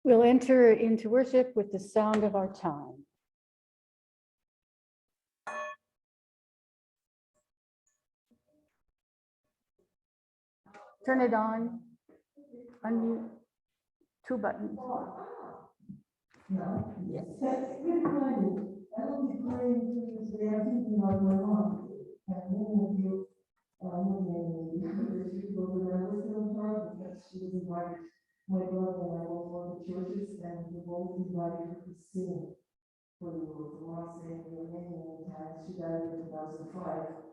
We'll enter into worship with the sound of our chime. Turn it on, unmute, 2 buttons. Yes. Good morning. I will be praying to you today. I'm thinking about my mom. And many of you people who are listening to her because she was invited. My brother and I both went to churches and we both invited her to sing for the Lord. The Lord sang her many times. She died in 2005.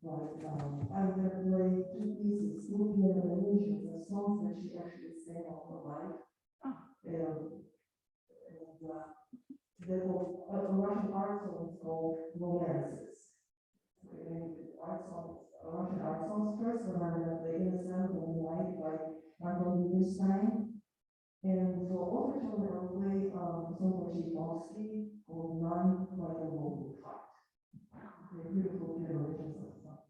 But I'm going to play 2 pieces, Looking at the Illusions, a song that she actually sang all her life. There was a Russian art song called Romances. Russian art songs first, when I'm going to play in the sound of the night by Anton. And for overtone, I'll play a song by Tchaikovsky called None Like a Mobile Heart. They're beautiful generations of songs.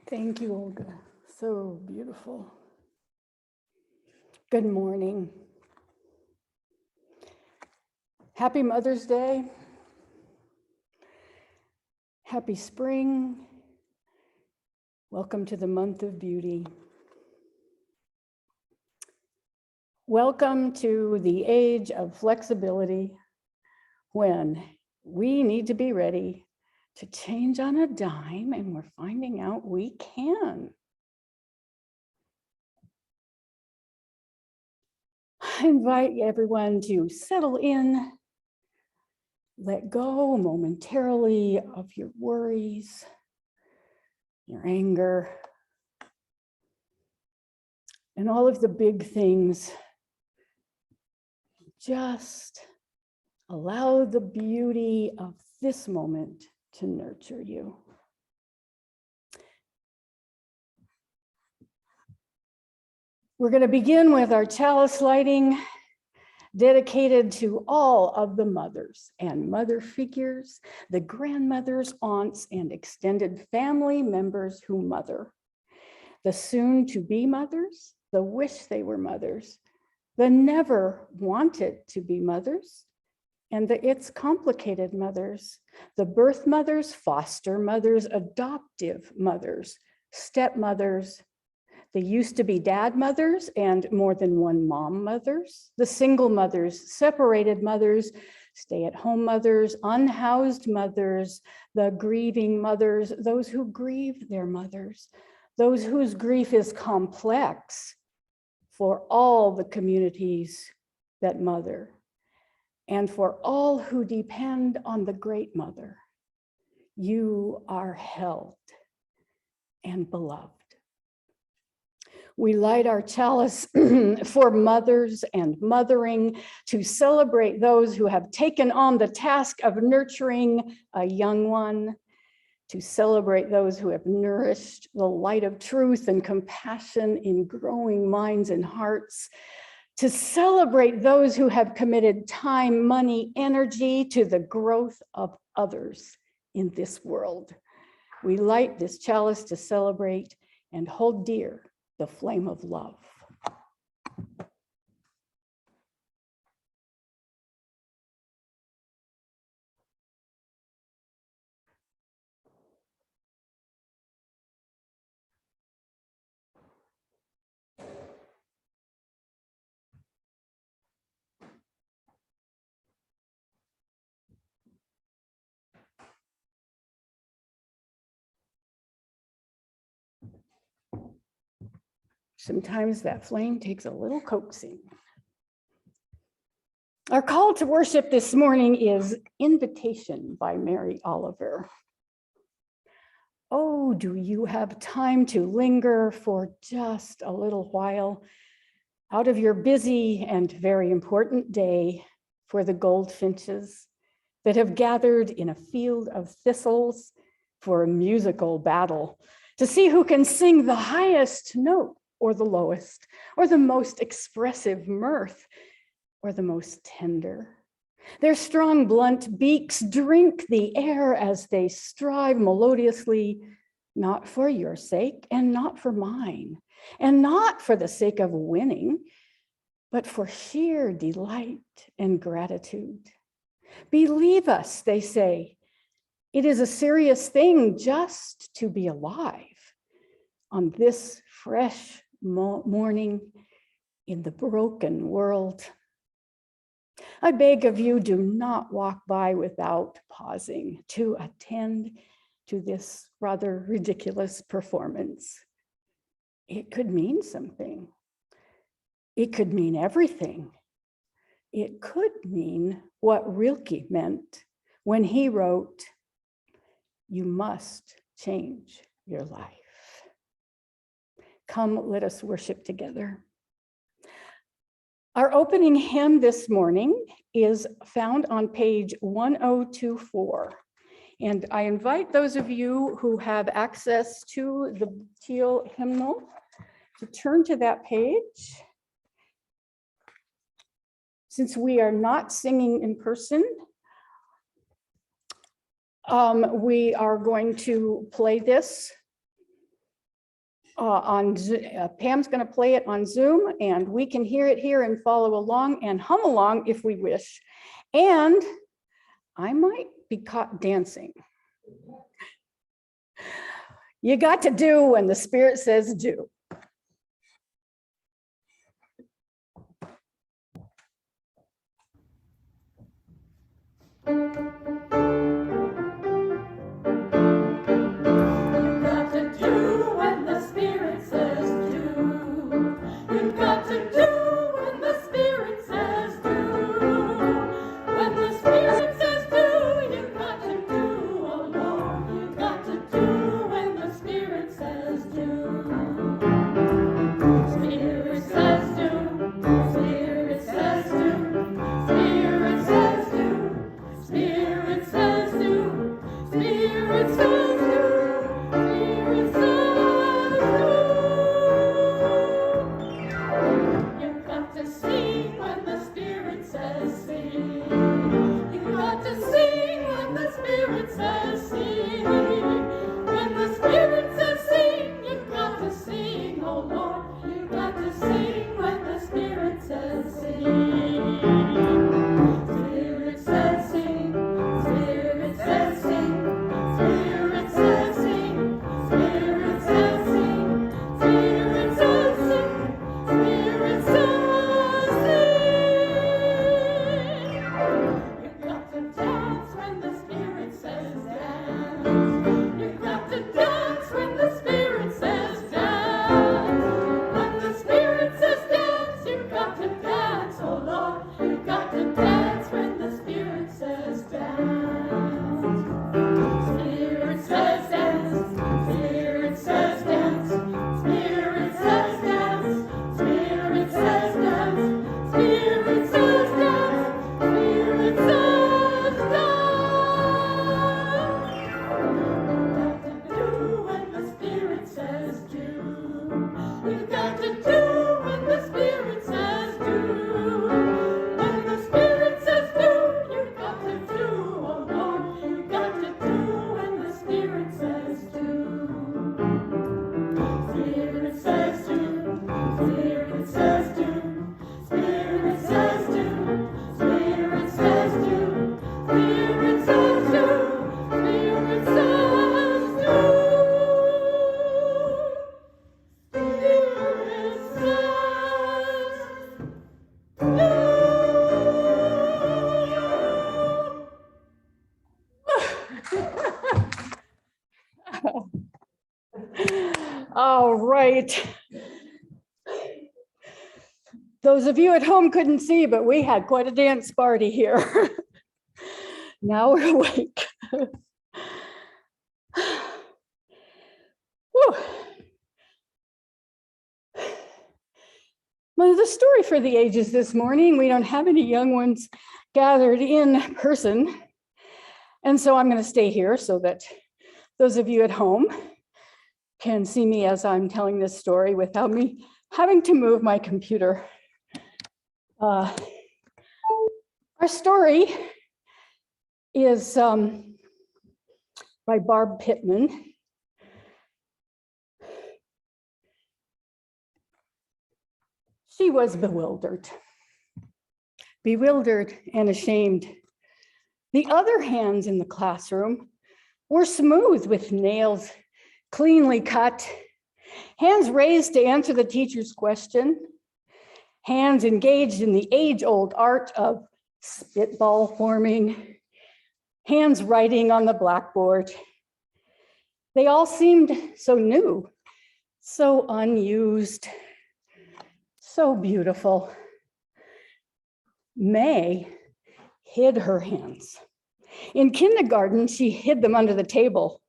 Thank you, Olga. So beautiful. Good morning. Happy Mother's Day. Happy spring. Welcome to the month of beauty. Welcome to the age of flexibility, when we need to be ready to change on a dime, and we're finding out we can. I invite everyone to settle in, let go momentarily of your worries, your anger, and all of the big things. Just allow the beauty of this moment to nurture you. We're going to begin with our chalice lighting, dedicated to all of the mothers and mother figures, the grandmothers, aunts, and extended family members who mother, the soon-to-be mothers, the wish they were mothers, the never wanted to be mothers, and the it's complicated mothers, the birth mothers, foster mothers, adoptive mothers, stepmothers, the used to be dad mothers and more than one mom mothers, the single mothers, separated mothers, stay-at-home mothers, unhoused mothers, the grieving mothers, those who grieve their mothers, those whose grief is complex, for all the communities that mother, and for all who depend on the Great Mother. You are held and beloved. We light our chalice for mothers and mothering, to celebrate those who have taken on the task of nurturing a young one, to celebrate those who have nourished the light of truth and compassion in growing minds and hearts, to celebrate those who have committed time, money, energy to the growth of others in this world. We light this chalice to celebrate and hold dear the flame of love. Sometimes that flame takes a little coaxing. Our call to worship this morning is Invitation by Mary Oliver. Oh, do you have time to linger for just a little while out of your busy and very important day for the goldfinches that have gathered in a field of thistles for a musical battle to see who can sing the highest note or the lowest, or the most expressive mirth, or the most tender? Their strong, blunt beaks drink the air as they strive melodiously, not for your sake and not for mine, and not for the sake of winning, but for sheer delight and gratitude. Believe us, they say. It is a serious thing just to be alive on this fresh morning in the broken world. I beg of you, do not walk by without pausing to attend to this rather ridiculous performance. It could mean something. It could mean everything. It could mean what Rilke meant when he wrote, "You must change your life." Come, let us worship together. Our opening hymn this morning is found on page 1024. And I invite those of you who have access to the teal hymnal to turn to that page. Since we are not singing in person, we are going to play this on Pam's going to play it on Zoom, and we can hear it here and follow along and hum along if we wish. And I might be caught dancing. You got to do when the Spirit says do. All right. Those of you at home couldn't see, but we had quite a dance party here. Now we're awake. Whew. Well, the story for the ages this morning, we don't have any young ones gathered in person. And so I'm going to stay here so that those of you at home can see me as I'm telling this story without me having to move my computer. Our story is by Barb Pittman. She was bewildered and ashamed. The other hands in the classroom were smooth with nails cleanly cut, hands raised to answer the teacher's question, hands engaged in the age-old art of spitball forming, hands writing on the blackboard. They all seemed so new, so unused, so beautiful. May hid her hands. In kindergarten, she hid them under the table.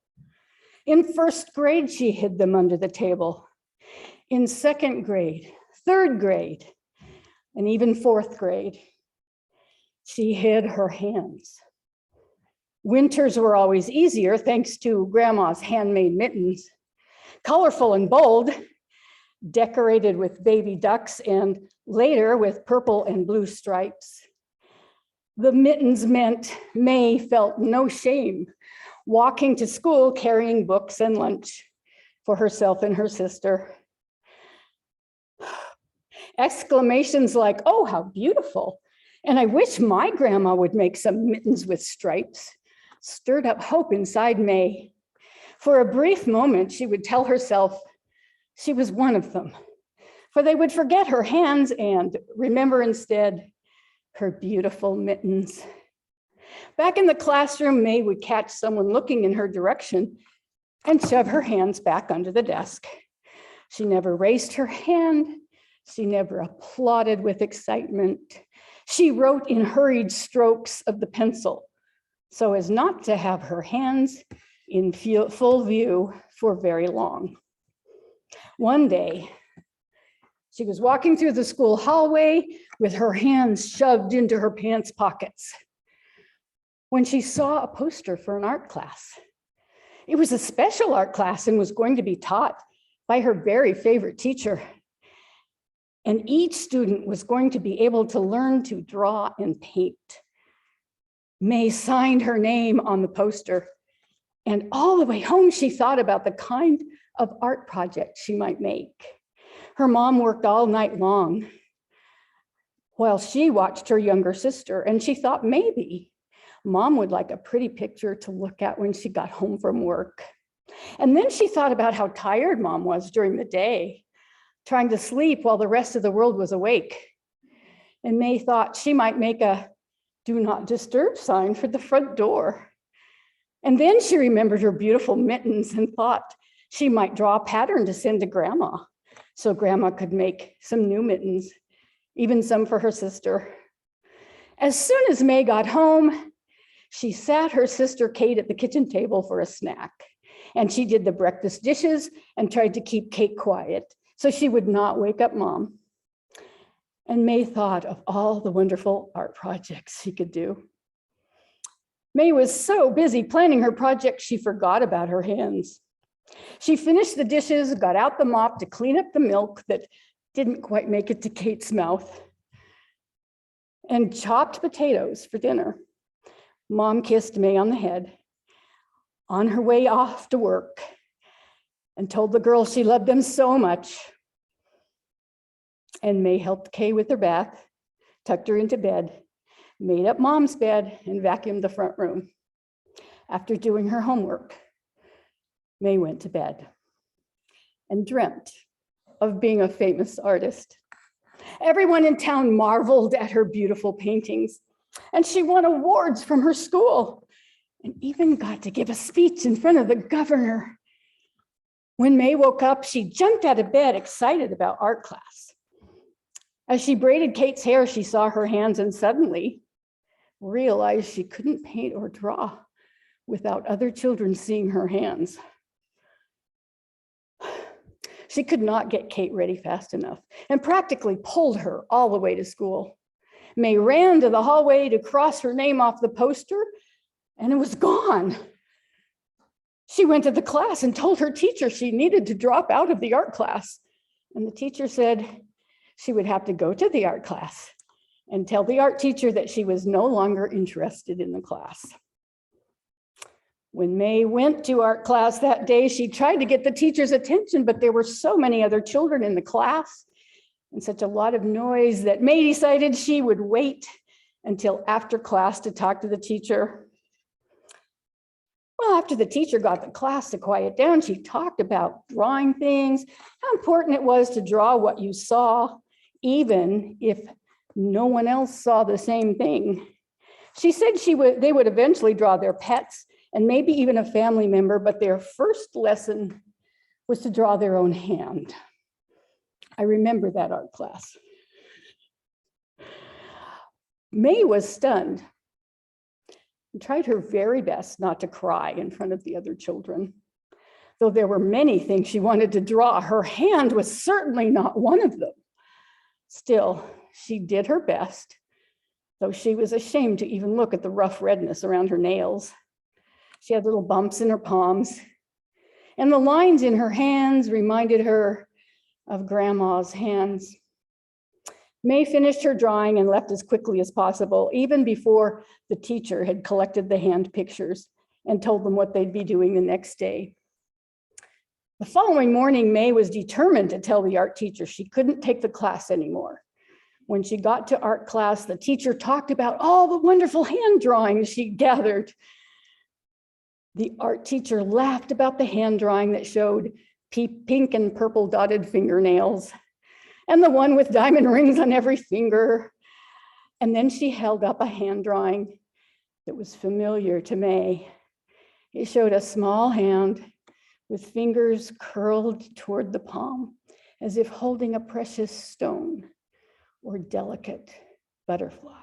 In first grade, she hid them under the table. In second grade, third grade, and even fourth grade, she hid her hands. Winters were always easier thanks to Grandma's handmade mittens, colorful and bold, decorated with baby ducks and later with purple and blue stripes. The mittens meant May felt no shame walking to school carrying books and lunch for herself and her sister. Exclamations like, "Oh, how beautiful," and "I wish my grandma would make some mittens with stripes," stirred up hope inside May. For a brief moment, she would tell herself she was one of them, for they would forget her hands and remember instead her beautiful mittens. Back in the classroom, May would catch someone looking in her direction and shove her hands back under the desk. She never raised her hand. She never applauded with excitement. She wrote in hurried strokes of the pencil so as not to have her hands in full view for very long. One day, she was walking through the school hallway with her hands shoved into her pants pockets when she saw a poster for an art class. It was a special art class and was going to be taught by her very favorite teacher. And each student was going to be able to learn to draw and paint. May signed her name on the poster, and all the way home, she thought about the kind of art project she might make. Her mom worked all night long while she watched her younger sister, and she thought maybe Mom would like a pretty picture to look at when she got home from work. And then she thought about how tired Mom was during the day, trying to sleep while the rest of the world was awake. And May thought she might make a "do not disturb" sign for the front door. And then she remembered her beautiful mittens and thought she might draw a pattern to send to Grandma so Grandma could make some new mittens, even some for her sister. As soon as May got home, she sat her sister Kate at the kitchen table for a snack. And she did the breakfast dishes and tried to keep Kate quiet so she would not wake up Mom. And May thought of all the wonderful art projects she could do. May was so busy planning her project, she forgot about her hands. She finished the dishes, got out the mop to clean up the milk that didn't quite make it to Kate's mouth, and chopped potatoes for dinner. Mom kissed May on the head on her way off to work and told the girls she loved them so much. And May helped Kay with her bath, tucked her into bed, made up Mom's bed, and vacuumed the front room. After doing her homework, May went to bed and dreamt of being a famous artist. Everyone in town marveled at her beautiful paintings, and she won awards from her school. and even got to give a speech in front of the governor. When May woke up, she jumped out of bed, excited about art class. As she braided Kate's hair, she saw her hands and suddenly realized she couldn't paint or draw without other children seeing her hands. She could not get Kate ready fast enough and practically pulled her all the way to school. May ran to the hallway to cross her name off the poster, and it was gone. She went to the class and told her teacher she needed to drop out of the art class. And the teacher said she would have to go to the art class and tell the art teacher that she was no longer interested in the class. When May went to art class that day, she tried to get the teacher's attention, but there were so many other children in the class and such a lot of noise that May decided she would wait until after class to talk to the teacher. Well, after the teacher got the class to quiet down, she talked about drawing things, how important it was to draw what you saw, even if no one else saw the same thing. She said they would eventually draw their pets and maybe even a family member, but their first lesson was to draw their own hand. I remember that art class. May was stunned and tried her very best not to cry in front of the other children. Though there were many things she wanted to draw, her hand was certainly not one of them. Still, she did her best, though she was ashamed to even look at the rough redness around her nails. She had little bumps in her palms, and the lines in her hands reminded her of Grandma's hands. May finished her drawing and left as quickly as possible, even before the teacher had collected the hand pictures and told them what they'd be doing the next day. The following morning, May was determined to tell the art teacher she couldn't take the class anymore. When she got to art class, the teacher talked about all the wonderful hand drawings she gathered. The art teacher laughed about the hand drawing that showed pink and purple dotted fingernails, and the one with diamond rings on every finger. And then she held up a hand drawing that was familiar to May. It showed a small hand with fingers curled toward the palm, as if holding a precious stone or delicate butterfly.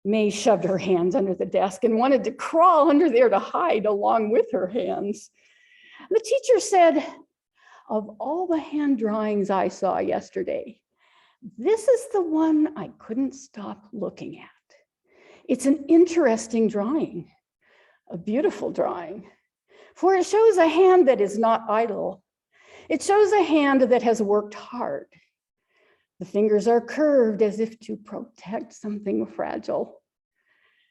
May shoved her hands under the desk and wanted to crawl under there to hide along with her hands. The teacher said, "Of all the hand drawings I saw yesterday, this is the one I couldn't stop looking at. It's an interesting drawing, a beautiful drawing, for it shows a hand that is not idle. It shows a hand that has worked hard. The fingers are curved as if to protect something fragile."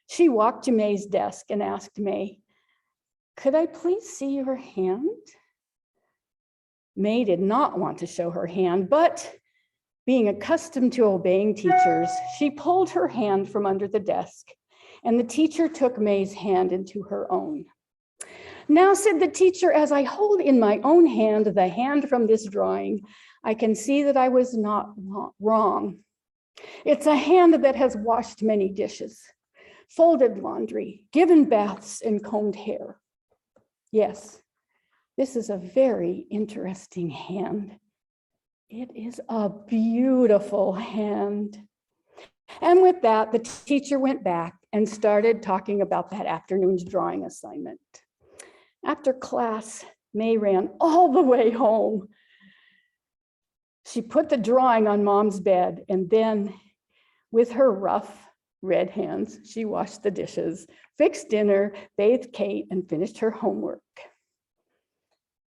She walked to May's desk and asked May, "Could I please see your hand?" May did not want to show her hand, but being accustomed to obeying teachers, she pulled her hand from under the desk, and the teacher took May's hand into her own. "Now," said the teacher, "as I hold in my own hand the hand from this drawing, I can see that I was not wrong. It's a hand that has washed many dishes, folded laundry, given baths, and combed hair. Yes, this is a very interesting hand. It is a beautiful hand." And with that, the teacher went back and started talking about that afternoon's drawing assignment. After class, May ran all the way home. She put the drawing on Mom's bed, and then with her rough red hands, she washed the dishes, fixed dinner, bathed Kate, and finished her homework.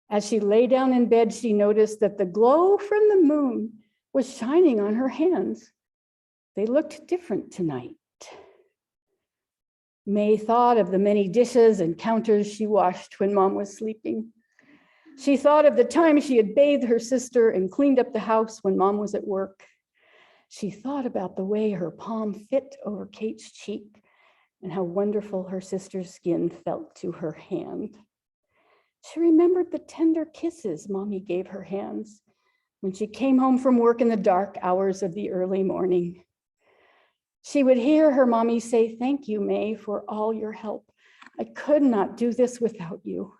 As she lay down in bed, she noticed that the glow from the moon was shining on her hands. They looked different tonight. May thought of the many dishes and counters she washed when Mom was sleeping. She thought of the time she had bathed her sister and cleaned up the house when Mom was at work. She thought about the way her palm fit over Kate's cheek and how wonderful her sister's skin felt to her hand. She remembered the tender kisses Mommy gave her hands when she came home from work in the dark hours of the early morning. She would hear her Mommy say, "Thank you, May, for all your help I could not do this without you.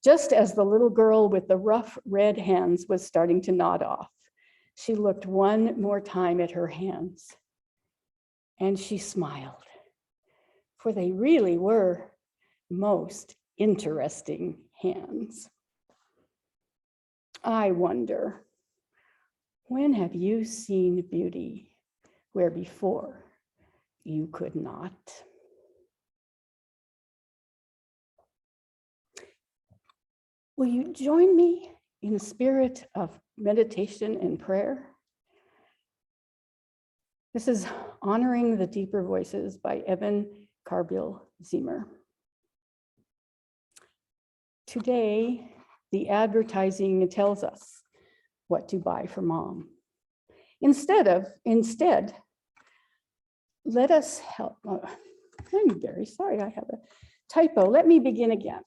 Just as the little girl with the rough red hands was starting to nod off, she looked one more time at her hands, and she smiled, for they really were most interesting hands. I wonder, when have you seen beauty where before you could not? Will you join me in a spirit of meditation and prayer? This is Honoring the Deeper Voices by Evan Carbill Zimmer. Today, the advertising tells us what to buy for mom. Instead, let us help. I'm very sorry, I have a typo. Let me begin again.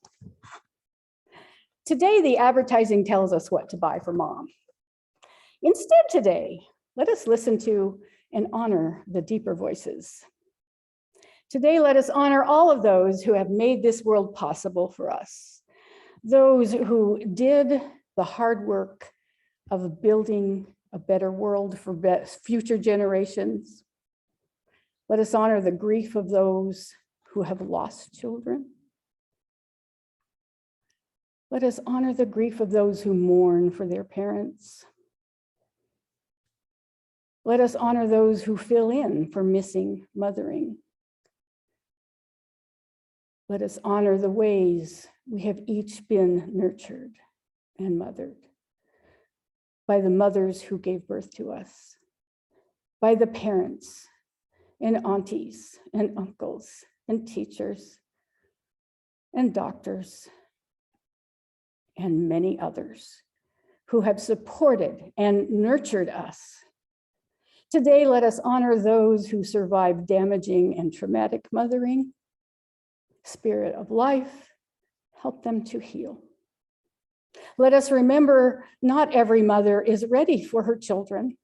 Today, the advertising tells us what to buy for mom. Instead today, let us listen to and honor the deeper voices. Today, let us honor all of those who have made this world possible for us. Those who did the hard work of building a better world for future generations. Let us honor the grief of those who have lost children. Let us honor the grief of those who mourn for their parents. Let us honor those who fill in for missing mothering. Let us honor the ways we have each been nurtured and mothered by the mothers who gave birth to us, by the parents and aunties and uncles and teachers and doctors and many others who have supported and nurtured us. Today, let us honor those who survived damaging and traumatic mothering. Spirit of life, help them to heal. Let us remember not every mother is ready for her children.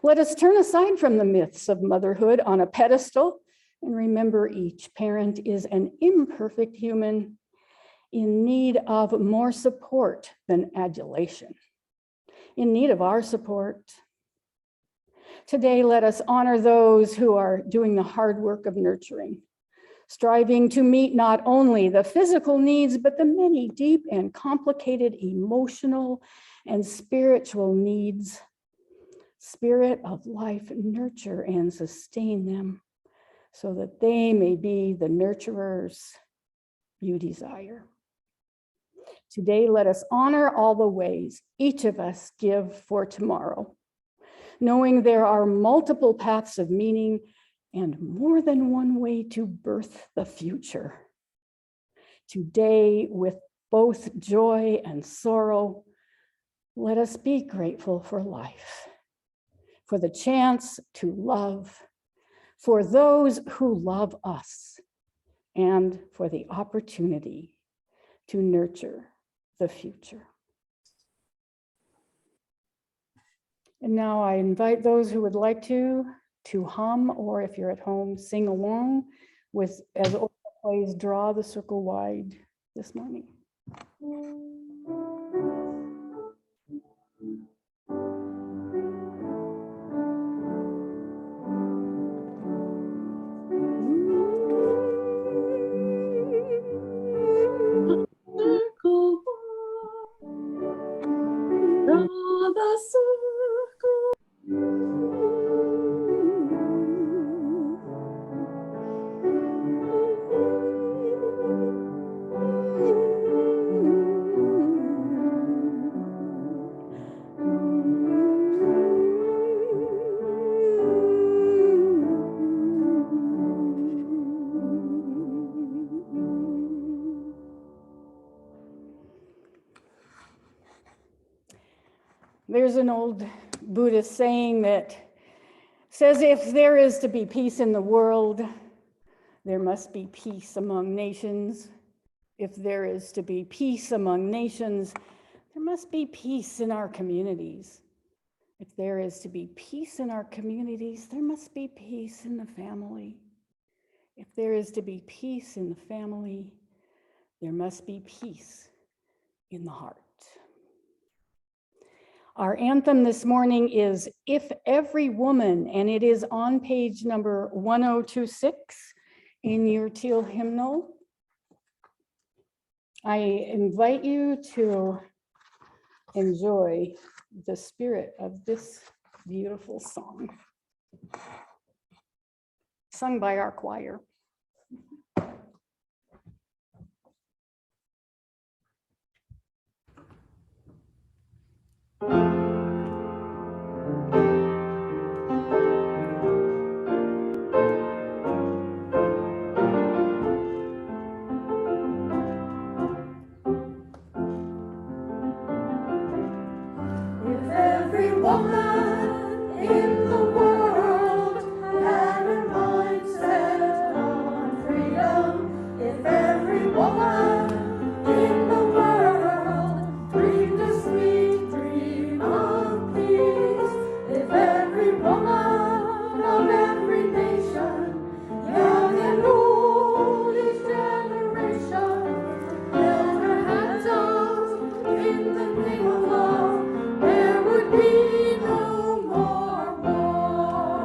Let us turn aside from the myths of motherhood on a pedestal and remember each parent is an imperfect human in need of more support than adulation, in need of our support. Today, let us honor those who are doing the hard work of nurturing, striving to meet not only the physical needs, but the many deep and complicated emotional and spiritual needs. Spirit of life, nurture and sustain them so that they may be the nurturers you desire. Today, let us honor all the ways each of us give for tomorrow, knowing there are multiple paths of meaning and more than one way to birth the future. Today, with both joy and sorrow, let us be grateful for life, for the chance to love, for those who love us, and for the opportunity to nurture the future. And now I invite those who would like to hum, or if you're at home, sing along with, as Olga plays Draw the Circle Wide this morning. Circle, draw the circle. There's an old Buddhist saying that says, if there is to be peace in the world, there must be peace among nations. If there is to be peace among nations, there must be peace in our communities. If there is to be peace in our communities, there must be peace in the family. If there is to be peace in the family, there must be peace in the heart. Our anthem this morning is If Every Woman, and it is on page number 1026 in your teal hymnal. I invite you to enjoy the spirit of this beautiful song, sung by our choir. If every woman in the world had her mind set on freedom, if every woman in the world dreamed a sweet dream of peace, if every woman of every nation, young and old, each generation, held her hands out in the name of love, there would be no more war.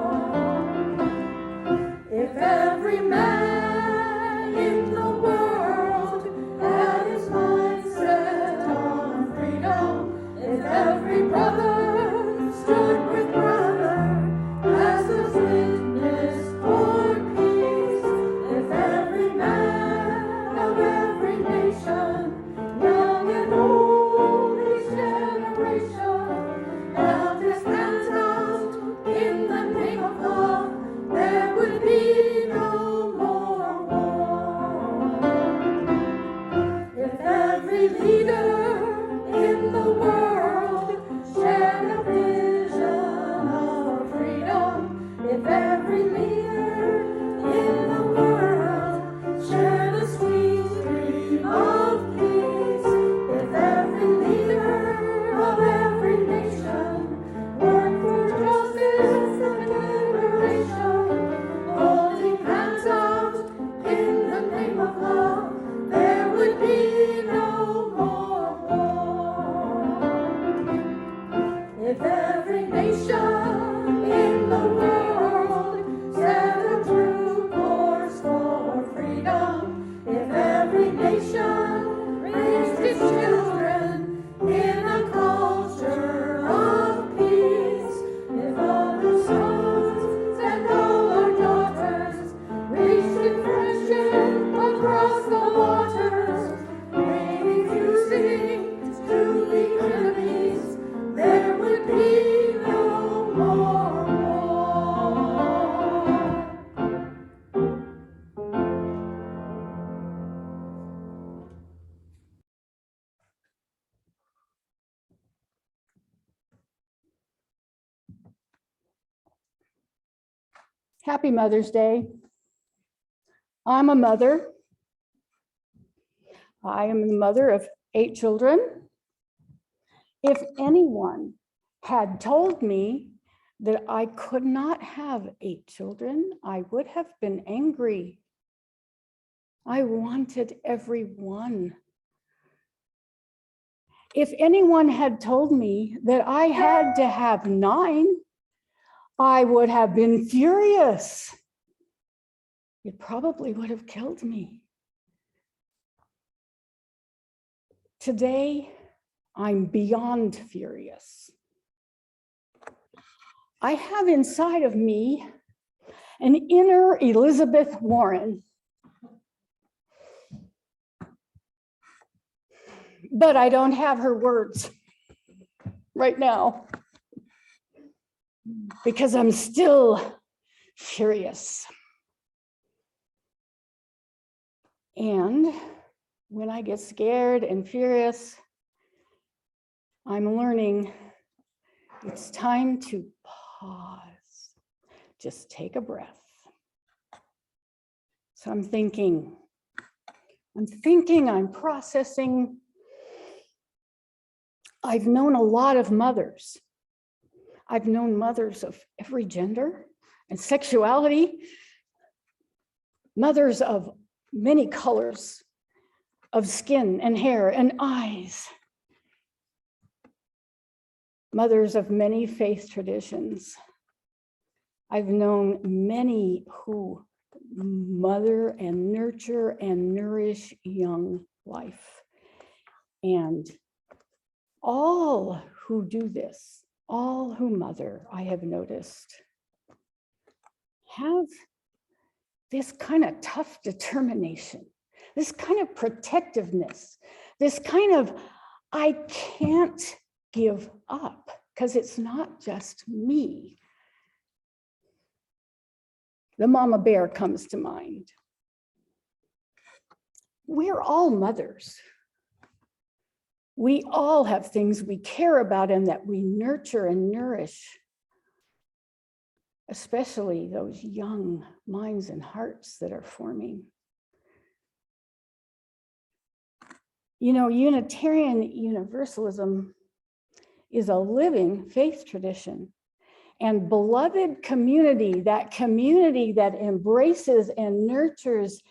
If every man in the world had his mind set on freedom, if every brother stood with brother as a witness for peace, if every man of every nation, young and old, each generation, held his hands out in the name of love, there would be no more war. If every leader in the world shared a vision of freedom, if every leader in the world shared a sweet dream of peace, if every leader of every nation worked for justice and liberation, holding hands out in the name of love, there would be no more war. If every nation in the world set a true course for freedom, if every nation raised its children in a culture of peace, if all the sons and all our daughters reached in friendship across the waters, refusing to be enemies, there would be no more war. Happy Mother's Day. I'm a mother. I am the mother of 8 children. If anyone had told me that I could not have 8 children, I would have been angry. I wanted every one. If anyone had told me that I had to have 9, I would have been furious. It probably would have killed me. Today, I'm beyond furious. I have inside of me an inner Elizabeth Warren. But I don't have her words right now because I'm still furious. And when I get scared and furious, I'm learning it's time to pause. Just take a breath. So I'm thinking, I'm processing. I've known a lot of mothers. I've known mothers of every gender and sexuality. mothers of many colors of skin and hair and eyes, mothers of many faith traditions. I've known many who mother and nurture and nourish young life. And all who do this, all who mother, I have noticed, have this kind of tough determination, this kind of protectiveness, this kind of, I can't give up because it's not just me. The mama bear comes to mind. We're all mothers. We all have things we care about and that we nurture and nourish, especially those young minds and hearts that are forming. You know, Unitarian Universalism is a living faith tradition. And beloved community that embraces and nurtures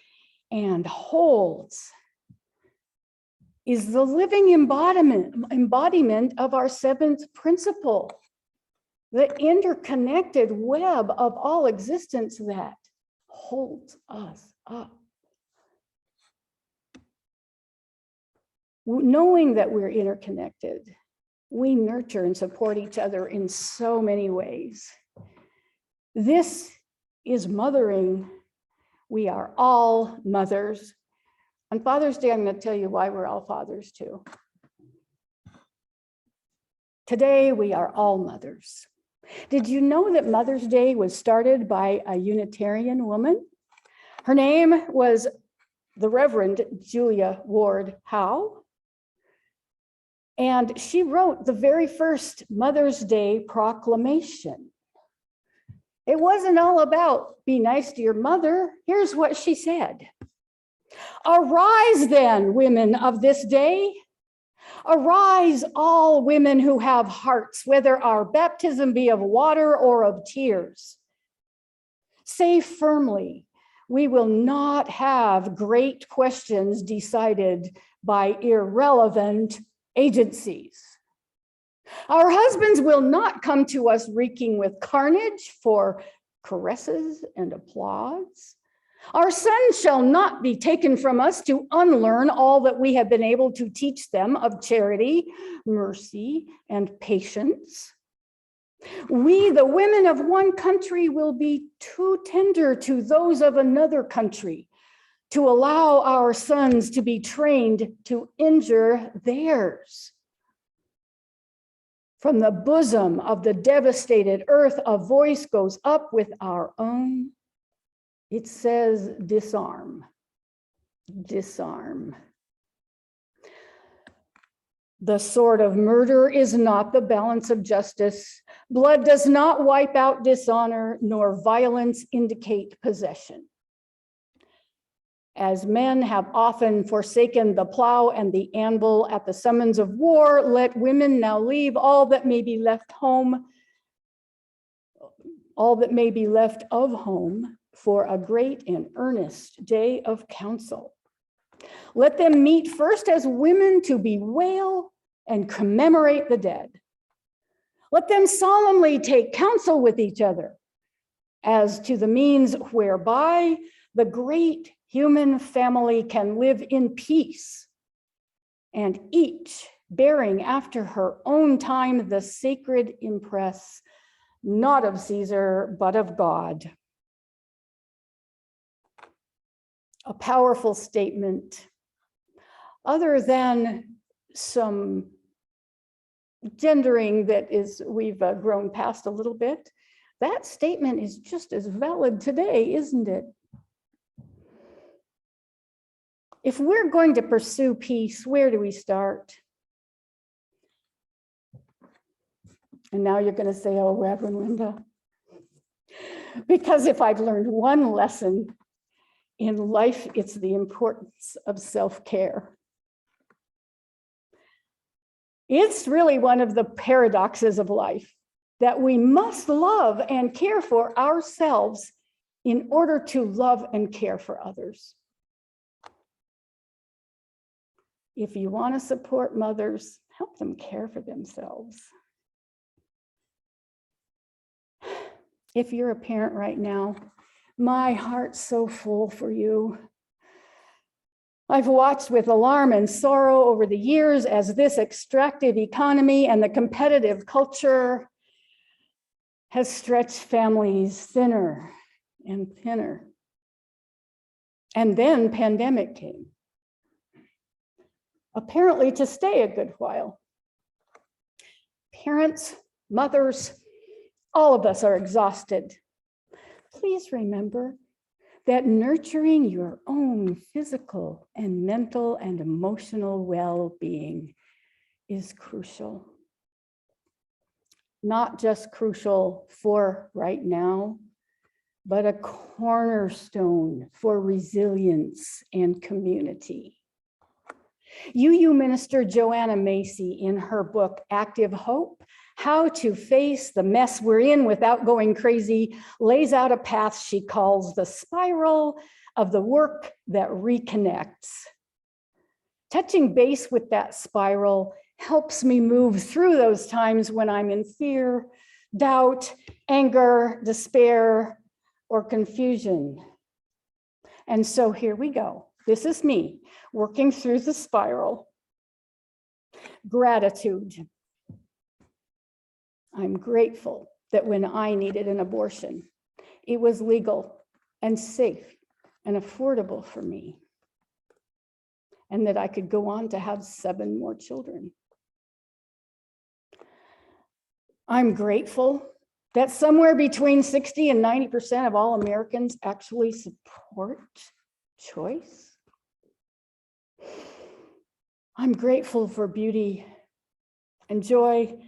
and holds, is the living embodiment of our seventh principle, the interconnected web of all existence that holds us up. Knowing that we're interconnected, we nurture and support each other in so many ways. This is mothering. We are all mothers. On Father's Day, I'm going to tell you why we're all fathers too. Today, we are all mothers. Did you know that Mother's Day was started by a Unitarian woman? Her name was the Reverend Julia Ward Howe. And she wrote the very first Mother's Day proclamation. It wasn't all about be nice to your mother. Here's what she said. Arise then, women of this day. Arise, all women who have hearts, whether our baptism be of water or of tears. Say firmly, we will not have great questions decided by irrelevant agencies. Our husbands will not come to us reeking with carnage for caresses and applause. Our sons shall not be taken from us to unlearn all that we have been able to teach them of charity, mercy, and patience. We, the women of one country, will be too tender to those of another country to allow our sons to be trained to injure theirs. From the bosom of the devastated earth, a voice goes up with our own. It says, disarm, disarm. The sword of murder is not the balance of justice. Blood does not wipe out dishonor, nor violence indicate possession. As men have often forsaken the plow and the anvil at the summons of war, let women now leave all that may be left home, all that may be left of home for a great and earnest day of council. Let them meet first as women to bewail and commemorate the dead. Let them solemnly take counsel with each other as to the means whereby the great human family can live in peace, and each bearing after her own time the sacred impress, not of Caesar, but of God. A powerful statement. Other than some gendering that we've grown past a little bit, that statement is just as valid today, isn't it? If we're going to pursue peace, where do we start? And now you're going to say, oh, Reverend Lynda. Because if I've learned one lesson in life, it's the importance of self-care. It's really one of the paradoxes of life that we must love and care for ourselves in order to love and care for others. If you want to support mothers, help them care for themselves. If you're a parent right now, my heart's so full for you. I've watched with alarm and sorrow over the years as this extractive economy and the competitive culture has stretched families thinner and thinner. And then pandemic came, apparently to stay a good while. Parents, mothers, all of us are exhausted. Please remember that nurturing your own physical and mental and emotional well-being is crucial. Not just crucial for right now, but a cornerstone for resilience and community. UU Minister Joanna Macy, in her book, Active Hope, How to Face the Mess We're In Without Going Crazy, lays out a path she calls the spiral of the work that reconnects. Touching base with that spiral helps me move through those times when I'm in fear, doubt, anger, despair, or confusion. And so here we go. This is me working through the spiral. Gratitude. I'm grateful that when I needed an abortion, it was legal and safe and affordable for me, and that I could go on to have 7 more children. I'm grateful that somewhere between 60 and 90% of all Americans actually support choice. I'm grateful for beauty and joy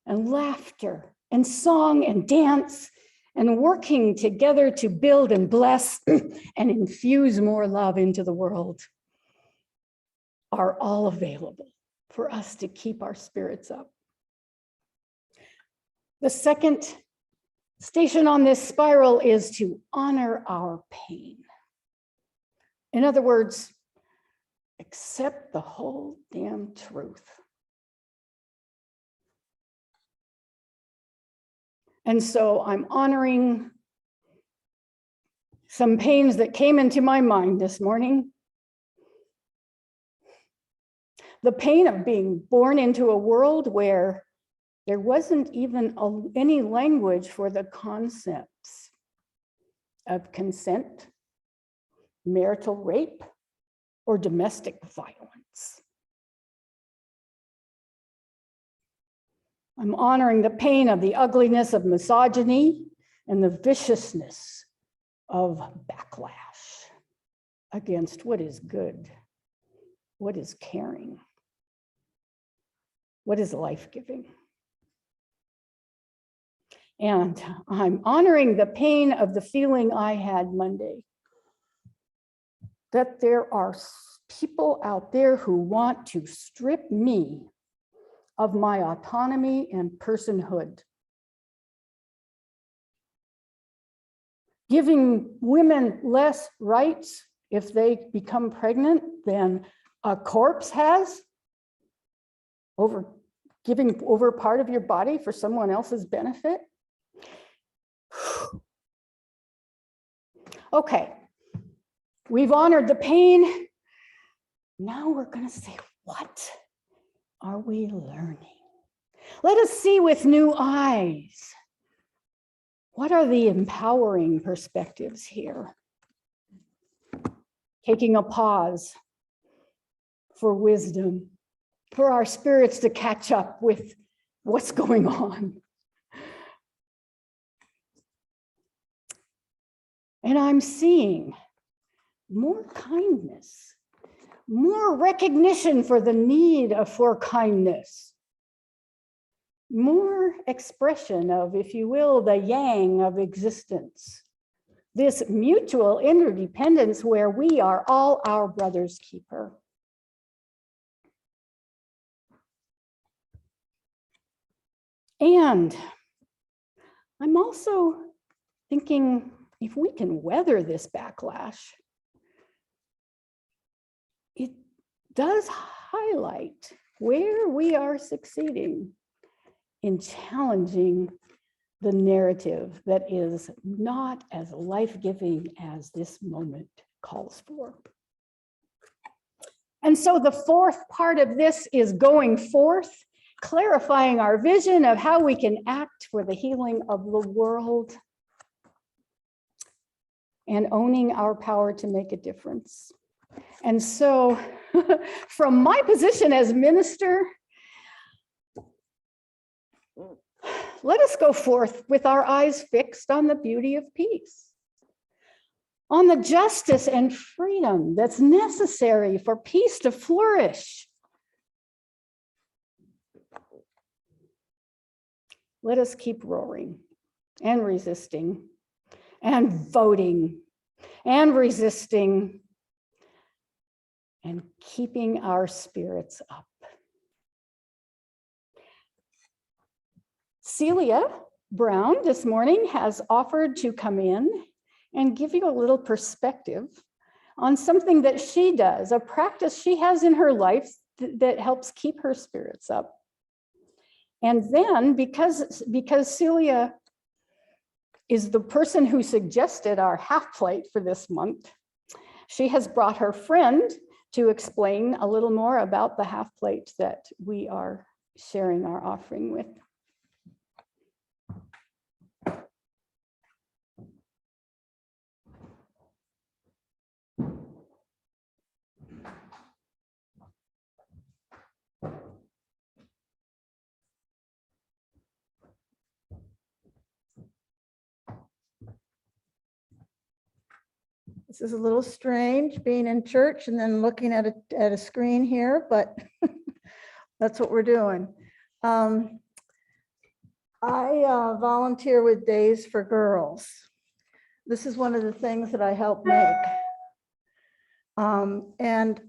and laughter and song and dance and working together to build and bless and infuse more love into the world are all available for us to keep our spirits up. The second station on this spiral is to honor our pain. In other words, accept the whole damn truth. And so I'm honoring some pains that came into my mind this morning. The pain of being born into a world where there wasn't even any language for the concepts of consent, marital rape, or domestic violence. I'm honoring the pain of the ugliness of misogyny and the viciousness of backlash against what is good, what is caring, what is life-giving. And I'm honoring the pain of the feeling I had Monday, that there are people out there who want to strip me of my autonomy and personhood, giving women less rights if they become pregnant than a corpse has, giving over part of your body for someone else's benefit. Okay, we've honored the pain. Now we're going to say, what are we learning? Let us see with new eyes. What are the empowering perspectives here? Taking a pause for wisdom, for our spirits to catch up with what's going on. And I'm seeing more kindness, more recognition for the need for kindness, more expression of, if you will, the yang of existence, this mutual interdependence where we are all our brother's keeper. And I'm also thinking if we can weather this backlash, it does highlight where we are succeeding in challenging the narrative that is not as life-giving as this moment calls for. And so the fourth part of this is going forth, clarifying our vision of how we can act for the healing of the world and owning our power to make a difference. And so from my position as minister, let us go forth with our eyes fixed on the beauty of peace, on the justice and freedom that's necessary for peace to flourish. Let us keep roaring and resisting and voting and resisting and keeping our spirits up. Celia Brown this morning has offered to come in and give you a little perspective on something that she does, a practice she has in her life that helps keep her spirits up. And then because Celia is the person who suggested our half plate for this month, she has brought her friend to explain a little more about the half plate that we are sharing our offering with. This is a little strange being in church and then looking at a screen here, but that's what we're doing. I volunteer with Days for Girls. This is one of the things that I help make. And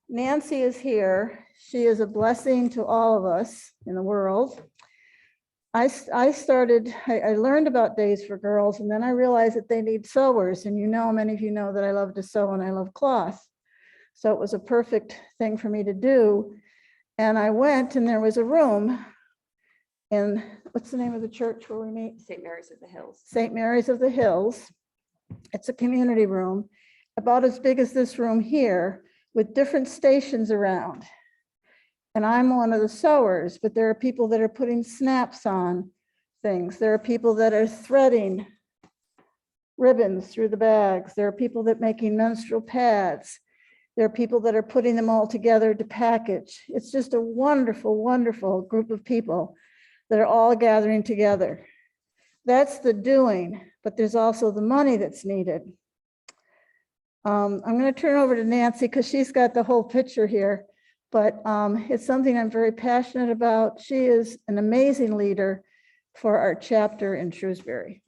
Nancy is here. She is a blessing to all of us in the world. I learned about Days for Girls, and then I realized that they need sewers. And many of you know that I love to sew and I love cloth. So it was a perfect thing for me to do. And I went, and there was a room in, what's the name of the church where we meet? St. Mary's of the Hills. St. Mary's of the Hills. It's a community room, about as big as this room here, with different stations around. And I'm one of the sewers, but there are people that are putting snaps on things. There are people that are threading ribbons through the bags. There are people that are making menstrual pads. There are people that are putting them all together to package. It's just a wonderful, wonderful group of people that are all gathering together. That's the doing, but there's also the money that's needed. I'm going to turn over to Nancy because she's got the whole picture here. But it's something I'm very passionate about. She is an amazing leader for our chapter in Shrewsbury.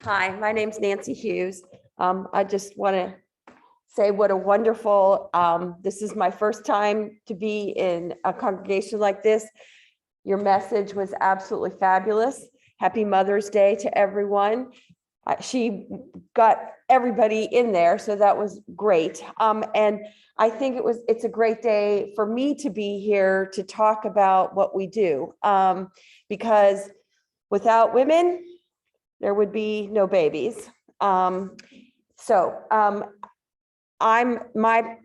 Hi, my name's Nancy Hughes. I just want to say what a wonderful, this is my first time to be in a congregation like this. Your message was absolutely fabulous. Happy Mother's Day to everyone. She got everybody in there, so that was great. And I think it's a great day for me to be here to talk about what we do, because without women, there would be no babies. My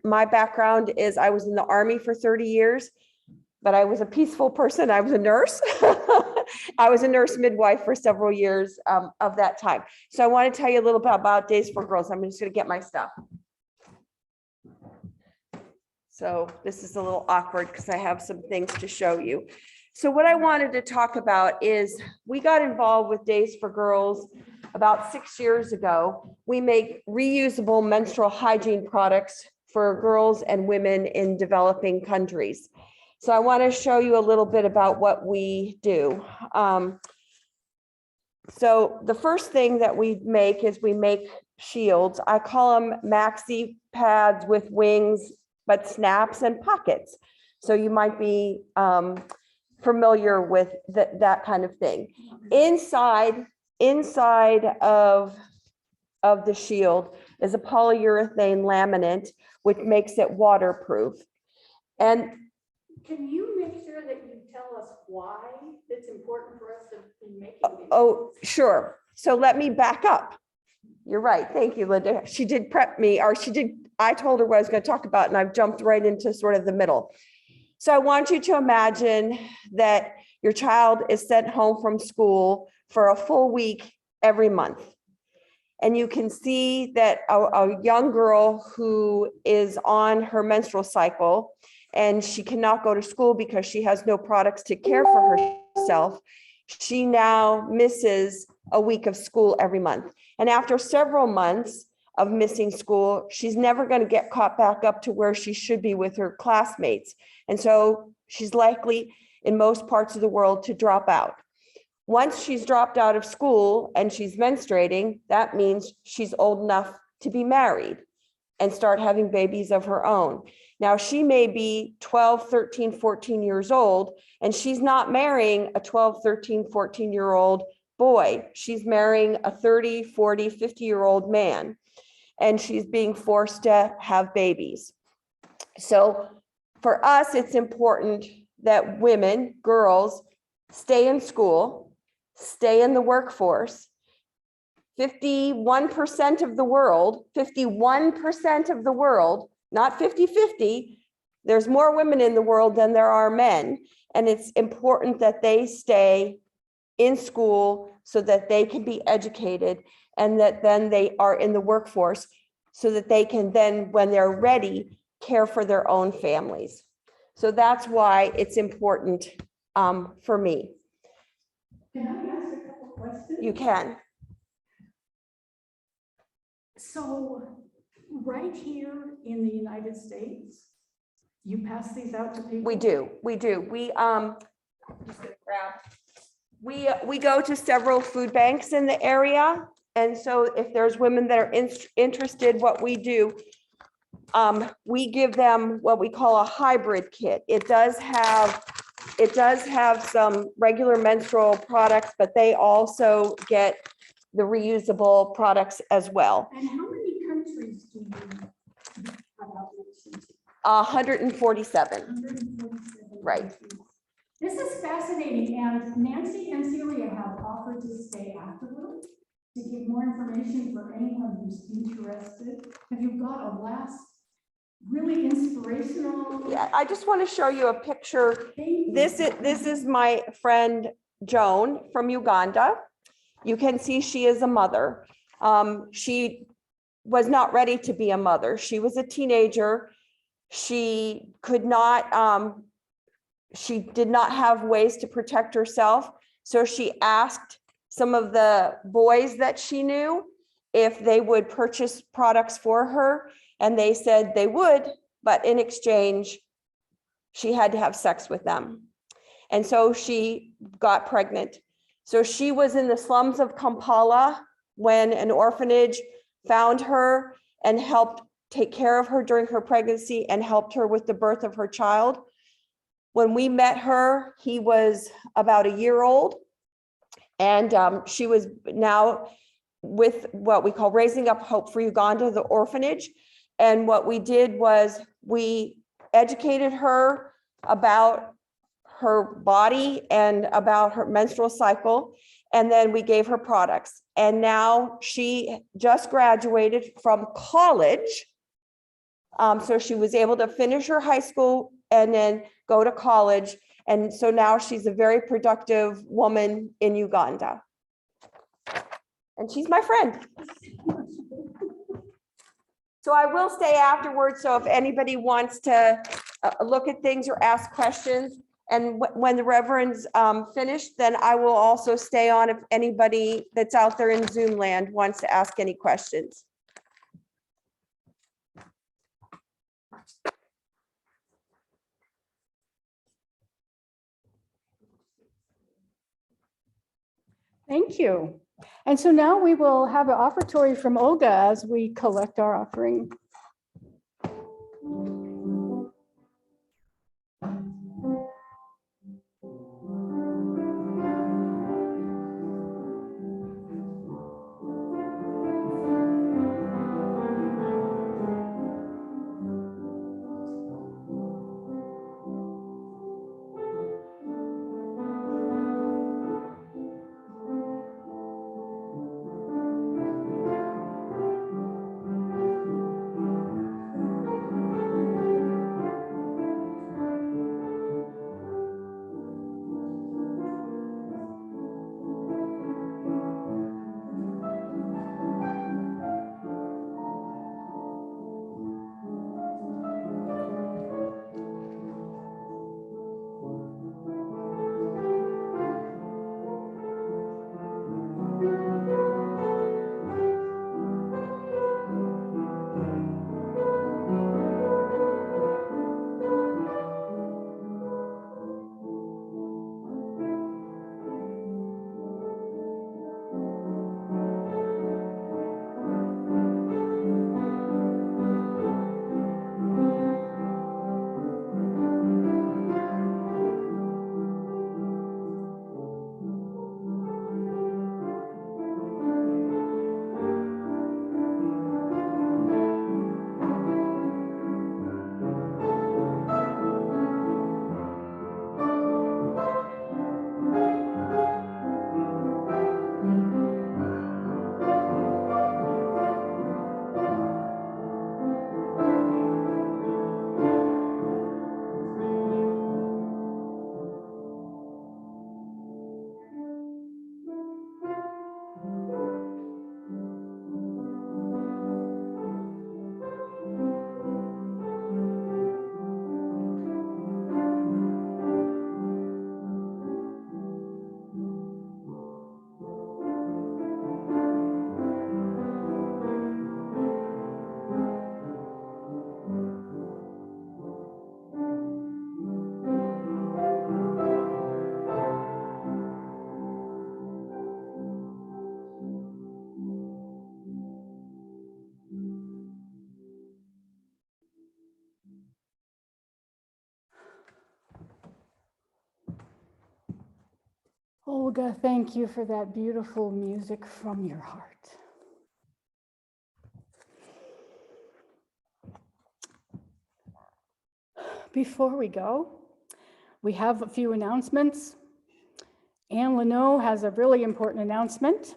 background is I was in the Army for 30 years, but I was a peaceful person. I was a nurse. I was a nurse midwife for several years of that time. So I want to tell you a little bit about Days for Girls. I'm just going to get my stuff. So this is a little awkward because I have some things to show you. So what I wanted to talk about is we got involved with Days for Girls about 6 years ago. We make reusable menstrual hygiene products for girls and women in developing countries. So I want to show you a little bit about what we do. So the first thing that we make is we make shields. I call them maxi pads with wings, but snaps and pockets. So you might be familiar with that kind of thing. Inside of the shield is a polyurethane laminate, which makes it waterproof. And Can you make sure that you tell us why it's important for us to be making these? oh, sure. So let me back up. You're right. Thank you, Lynda. She did prep me, or I told her what I was going to talk about, and I've jumped right into sort of the middle. So I want you to imagine that your child is sent home from school for a full week every month. And you can see that a young girl who is on her menstrual cycle and she cannot go to school because she has no products to care for herself, she now misses a week of school every month. And after several months of missing school, she's never going to get caught back up to where she should be with her classmates. And so she's likely in most parts of the world to drop out. Once she's dropped out of school and she's menstruating, that means she's old enough to be married and start having babies of her own. Now, she may be 12, 13, 14 years old, and she's not marrying a 12, 13, 14-year-old boy. She's marrying a 30, 40, 50-year-old man, and she's being forced to have babies. So for us, it's important that women, girls, stay in school, stay in the workforce. 51% of the world, 51% of the world, not 50-50, there's more women in the world than there are men. And it's important that they stay in school so that they can be educated and that then they are in the workforce so that they can then, when they're ready, care for their own families. So that's why it's important for me. Can I ask a couple questions? You can. So right here in the United States, you pass these out to people? We do. We just gonna grab. We go to several food banks in the area. And so if there's women that are interested, what we do, we give them what we call a hybrid kit. It does have some regular menstrual products, but they also get the reusable products as well. And how many countries do you have outreach into? 147. 147 Right. countries. This is fascinating, and Nancy and Celia have offered to stay afterward to give more information for anyone who's interested. Have you got a last really inspirational? Yeah, I just want to show you a picture. Thank you. This is my friend Joan from Uganda. You can see she is a mother. She was not ready to be a mother. She was a teenager. She could not, she did not have ways to protect herself. So she asked some of the boys that she knew if they would purchase products for her. And they said they would, but in exchange, she had to have sex with them. And so she got pregnant. So she was in the slums of Kampala when an orphanage found her and helped take care of her during her pregnancy and helped her with the birth of her child. When we met her, he was about a year old. And she was now with what we call Raising Up Hope for Uganda, the orphanage. And what we did was we educated her about her body and about her menstrual cycle. And then we gave her products. And now she just graduated from college. So she was able to finish her high school and then go to college. And so now she's a very productive woman in Uganda. And she's my friend. So I will stay afterwards. So if anybody wants to look at things or ask questions, and when the Reverend's finished, then I will also stay on if anybody that's out there in Zoom land wants to ask any questions. Thank you. And so now we will have an offertory from Olga as we collect our offering. Olga, thank you for that beautiful music from your heart. Before we go, we have a few announcements. Anne Leno has a really important announcement.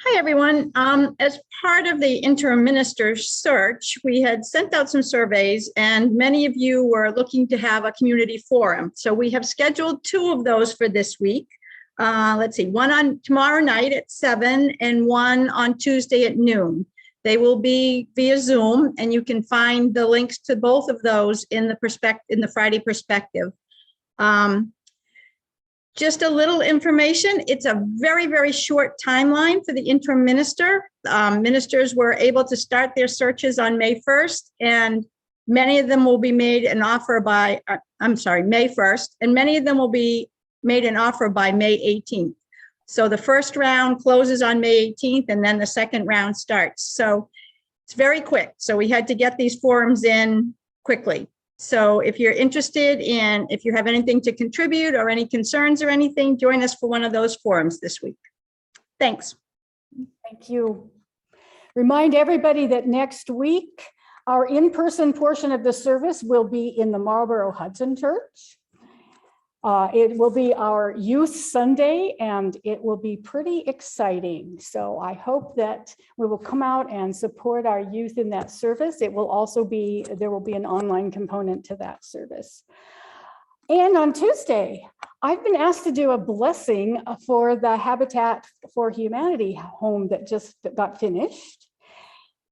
Hi, everyone. As part of the interim minister search, we had sent out some surveys and many of you were looking to have a community forum. So we have scheduled 2 of those for this week. Let's see, one on tomorrow night at 7 and one on Tuesday at noon. They will be via Zoom and you can find the links to both of those in the Friday perspective. Just a little information. It's a very, very short timeline for the interim minister. Ministers were able to start their searches on May 1st, and many of them will be made an offer by, May 1st, and many of them will be made an offer by May 18th. So the first round closes on May 18th, and then the second round starts. So it's very quick. So we had to get these forums in quickly. So if you're interested in, if you have anything to contribute or any concerns or anything, join us for one of those forums this week. Thanks. Thank you. Remind everybody that next week, our in-person portion of the service will be in the Marlboro Hudson Church. It will be our Youth Sunday and it will be pretty exciting. So I hope that we will come out and support our youth in that service. It will also be, there will be an online component to that service. And on Tuesday, I've been asked to do a blessing for the Habitat for Humanity home that just got finished.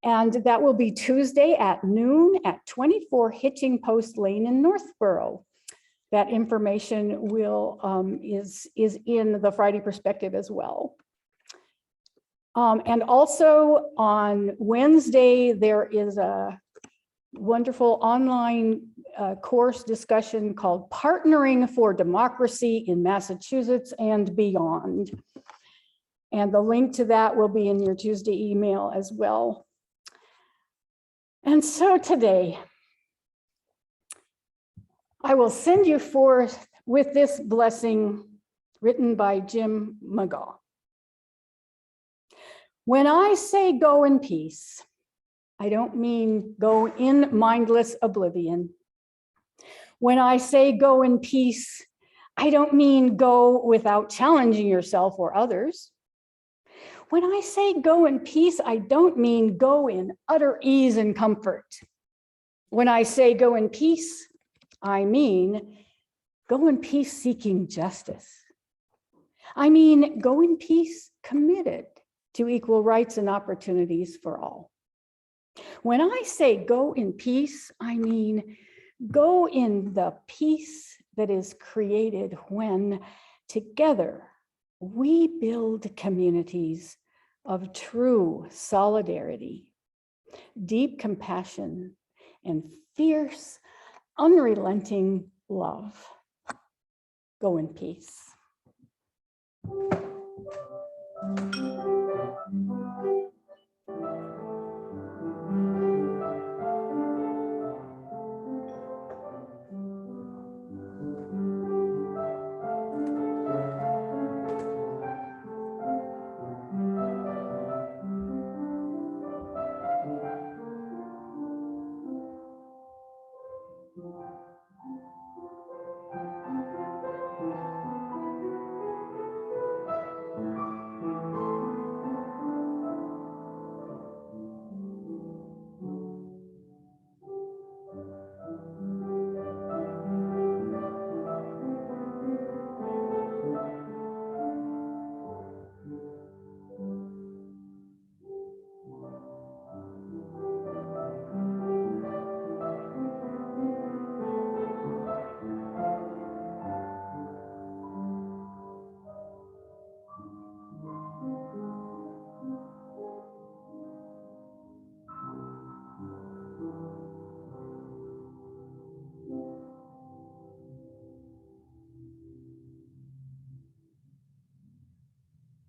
And that will be Tuesday at noon at 24 Hitching Post Lane in Northborough. That information will is in the Friday perspective as well. And also on Wednesday, there is a wonderful online course discussion called Partnering for Democracy in Massachusetts and Beyond. And the link to that will be in your Tuesday email as well. And so today, I will send you forth with this blessing written by Jim McGaw. When I say go in peace, I don't mean go in mindless oblivion. When I say go in peace, I don't mean go without challenging yourself or others. When I say go in peace, I don't mean go in utter ease and comfort. When I say go in peace, I mean, go in peace seeking justice. I mean, go in peace committed to equal rights and opportunities for all. When I say go in peace, I mean, go in the peace that is created when together we build communities of true solidarity, deep compassion, and fierce unrelenting love. Go in peace.